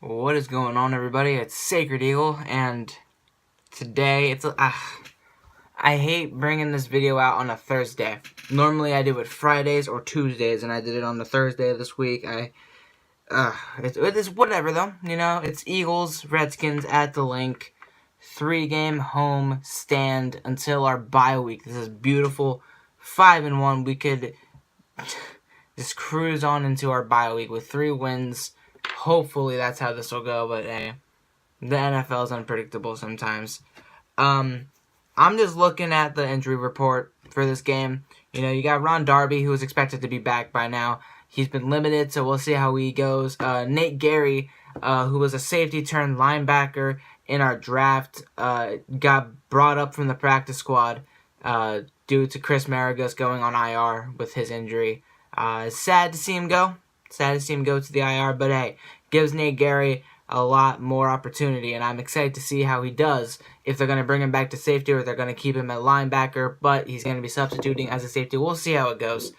What is going on, everybody? It's Sacred Eagle, and today I hate bringing this video out on a Thursday. Normally I do it Fridays or Tuesdays, and I did it on the Thursday this week. It's whatever though, it's Eagles, Redskins at the Link, 3-game home stand until our bye week. This is beautiful, 5-1. We could just cruise on into our bye week with 3 wins. Hopefully that's how this will go, but hey, the NFL is unpredictable sometimes. I'm just looking at the injury report for this game. You got Ron Darby, who is expected to be back by now. He's been limited, so we'll see how he goes. Nate Gary, who was a safety turned linebacker in our draft, got brought up from the practice squad due to Chris Maragos going on IR with his injury. Sad to see him go. Sad to see him go to the IR, but hey, gives Nate Gary a lot more opportunity, and I'm excited to see how he does, if they're going to bring him back to safety or they're going to keep him at linebacker, but he's going to be substituting as a safety. We'll see how it goes.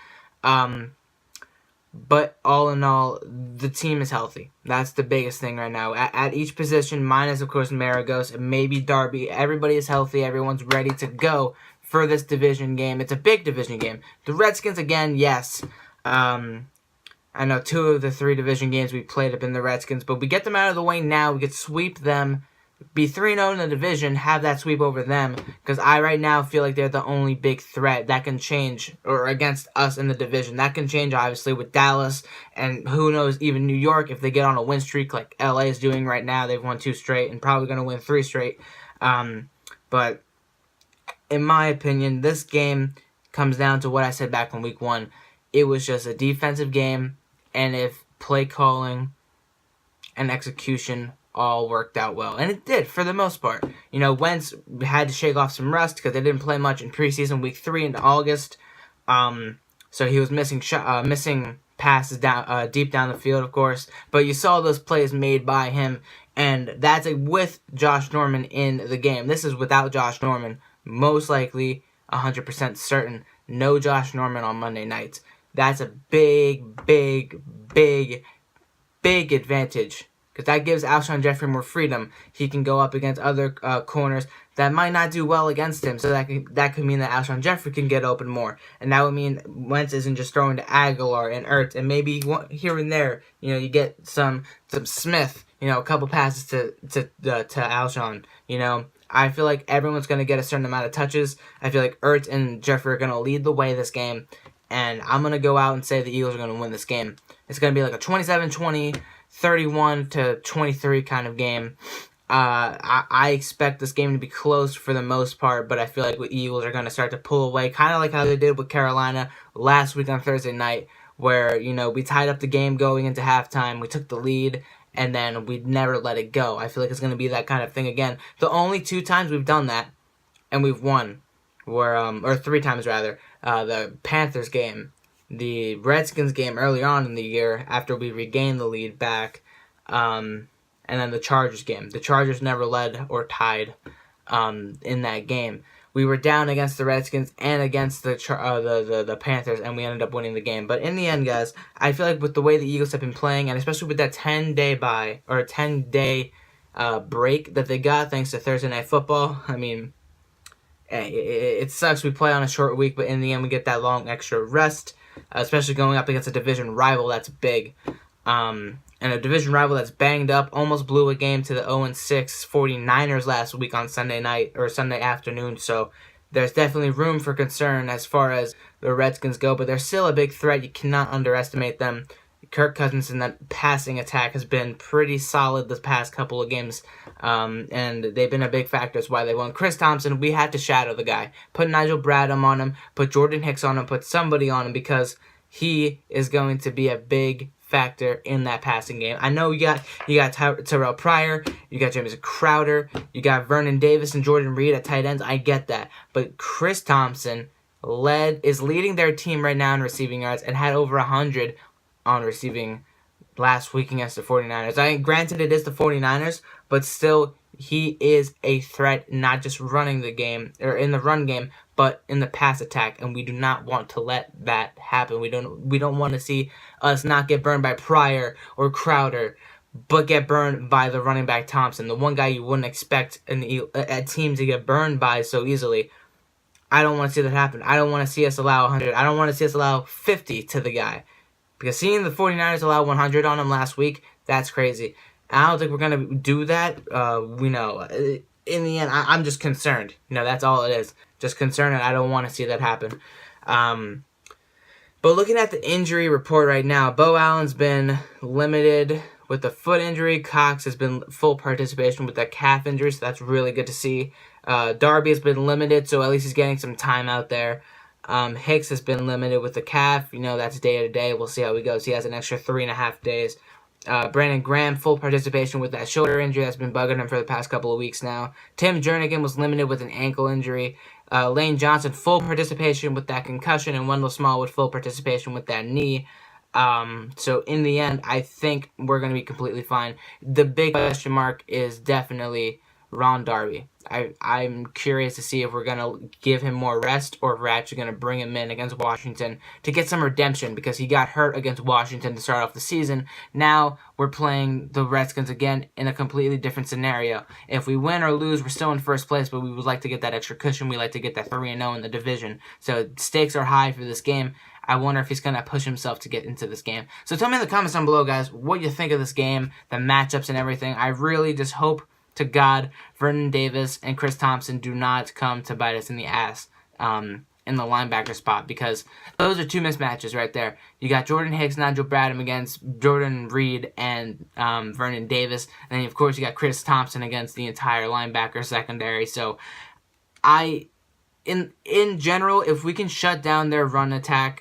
But all in all, the team is healthy. That's the biggest thing right now. At each position, minus, of course, Maragos and maybe Darby, everybody is healthy. Everyone's ready to go for this division game. It's a big division game. The Redskins, again, yes. I know 2 of the 3 division games we played have been the Redskins, but we get them out of the way now. We could sweep them, be 3-0 in the division, have that sweep over them, because I right now feel like they're the only big threat that can change, or against us in the division. That can change, obviously, with Dallas, and who knows, even New York, if they get on a win streak like LA is doing right now. They've won 2 straight and probably going to win 3 straight. But in my opinion, this game comes down to what I said back in week 1. It was just a defensive game, and if play calling and execution all worked out well. And it did, for the most part. Wentz had to shake off some rust because they didn't play much in preseason, week 3 into August. So he was missing passes down deep down the field, of course. But you saw those plays made by him, and that's with Josh Norman in the game. This is without Josh Norman. Most likely, 100% certain, no Josh Norman on Monday nights. That's a big advantage, because that gives Alshon Jeffrey more freedom. He can go up against other corners that might not do well against him, so that could mean that Alshon Jeffrey can get open more, and that would mean Wentz isn't just throwing to Aguilar and Ertz, and maybe here and there, you get some Smith, a couple passes to Alshon. I feel like everyone's going to get a certain amount of touches. I feel like Ertz and Jeffrey are going to lead the way this game. And I'm going to go out and say the Eagles are going to win this game. It's going to be like a 27-20, 31-23 kind of game. I expect this game to be close for the most part, but I feel like the Eagles are going to start to pull away, kind of like how they did with Carolina last week on Thursday night, where, we tied up the game going into halftime, we took the lead, and then we never let it go. I feel like it's going to be that kind of thing again. The only 2 times we've done that, and we've won, or 3 times rather, the Panthers game, the Redskins game early on in the year after we regained the lead back, and then the Chargers game. The Chargers never led or tied in that game. We were down against the Redskins and against the Panthers, and we ended up winning the game. But in the end, guys, I feel like with the way the Eagles have been playing, and especially with that 10-day bye, or a 10-day break that they got thanks to Thursday Night Football, I mean, it sucks we play on a short week, but in the end we get that long extra rest, especially going up against a division rival that's big. And a division rival that's banged up, almost blew a game to the 0-6 49ers last week on Sunday night, or Sunday afternoon, so there's definitely room for concern as far as the Redskins go, but they're still a big threat. You cannot underestimate them. Kirk Cousins in that passing attack has been pretty solid the past couple of games, and they've been a big factor. That's why they won. Chris Thompson, we had to shadow the guy. Put Nigel Bradham on him, put Jordan Hicks on him, put somebody on him, because he is going to be a big factor in that passing game. I know you got Terrell Pryor, you got James Crowder, you got Vernon Davis and Jordan Reed at tight ends. I get that, but Chris Thompson is leading their team right now in receiving yards and had over 100 on receiving last week against the 49ers. Granted, it is the 49ers, but still, he is a threat, not just running the game, or in the run game, but in the pass attack, and we do not want to let that happen. We don't want to see us not get burned by Pryor or Crowder but get burned by the running back Thompson, the one guy you wouldn't expect a team to get burned by so easily. I don't want to see that happen. I don't want to see us allow 100. I don't want to see us allow 50 to the guy. Because seeing the 49ers allow 100 on him last week, that's crazy. I don't think we're going to do that. We know. In the end, I'm just concerned. That's all it is. Just concerned, and I don't want to see that happen. But looking at the injury report right now, Bo Allen's been limited with the foot injury. Cox has been full participation with that calf injury, so that's really good to see. Darby has been limited, so at least he's getting some time out there. Hicks has been limited with the calf. That's day to day. We'll see how he goes. He has an extra 3.5 days. Brandon Graham, full participation with that shoulder injury that's been bugging him for the past couple of weeks now. Tim Jernigan was limited with an ankle injury. Lane Johnson, full participation with that concussion, and Wendell Smallwood, full participation with that knee. So in the end, I think we're going to be completely fine. The big question mark is definitely Ron Darby. I'm curious to see if we're going to give him more rest or if we're actually going to bring him in against Washington to get some redemption, because he got hurt against Washington to start off the season. Now we're playing the Redskins again in a completely different scenario. If we win or lose, we're still in first place, but we would like to get that extra cushion. We like to get that 3-0 in the division. So stakes are high for this game. I wonder if he's going to push himself to get into this game. So tell me in the comments down below, guys, what you think of this game, the matchups and everything. I really just hope to God Vernon Davis and Chris Thompson do not come to bite us in the ass in the linebacker spot, because those are two mismatches right there. You got Jordan Hicks, Nigel Bradham against Jordan Reed and Vernon Davis. And then, of course, you got Chris Thompson against the entire linebacker secondary. So in general, if we can shut down their run game,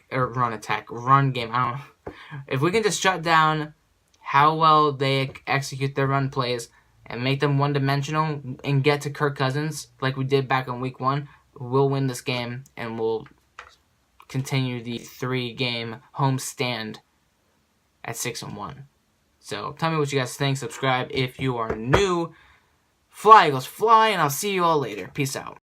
if we can just shut down how well they execute their run plays and make them one-dimensional and get to Kirk Cousins like we did back in Week 1, we'll win this game and we'll continue the 3-game home stand at 6-1. So tell me what you guys think. Subscribe if you are new. Fly, Eagles, fly, and I'll see you all later. Peace out.